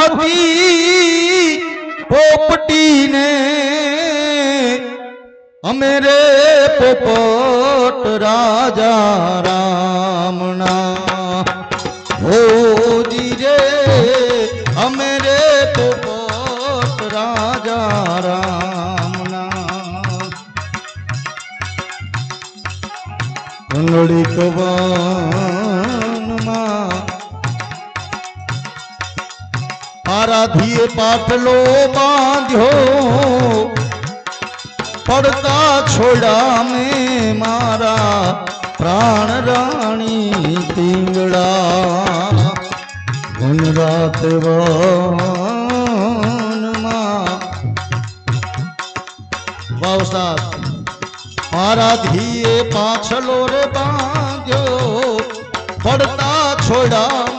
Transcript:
હતી પોપટીને અમે રે પોપટ રાજા રામના હોજી રે અમે રે પોપટ રાજા રામના કંડળી કવાનમાં આરાધીએ પાટલો બાંધ્યો પડતા છોડા મેં મારા પ્રાણ રાણી તીંગડા ઘન રાત વનમાં વાવસાદ મારા ધીએ પાછલો રે બાંધ્યો પડતા છોડા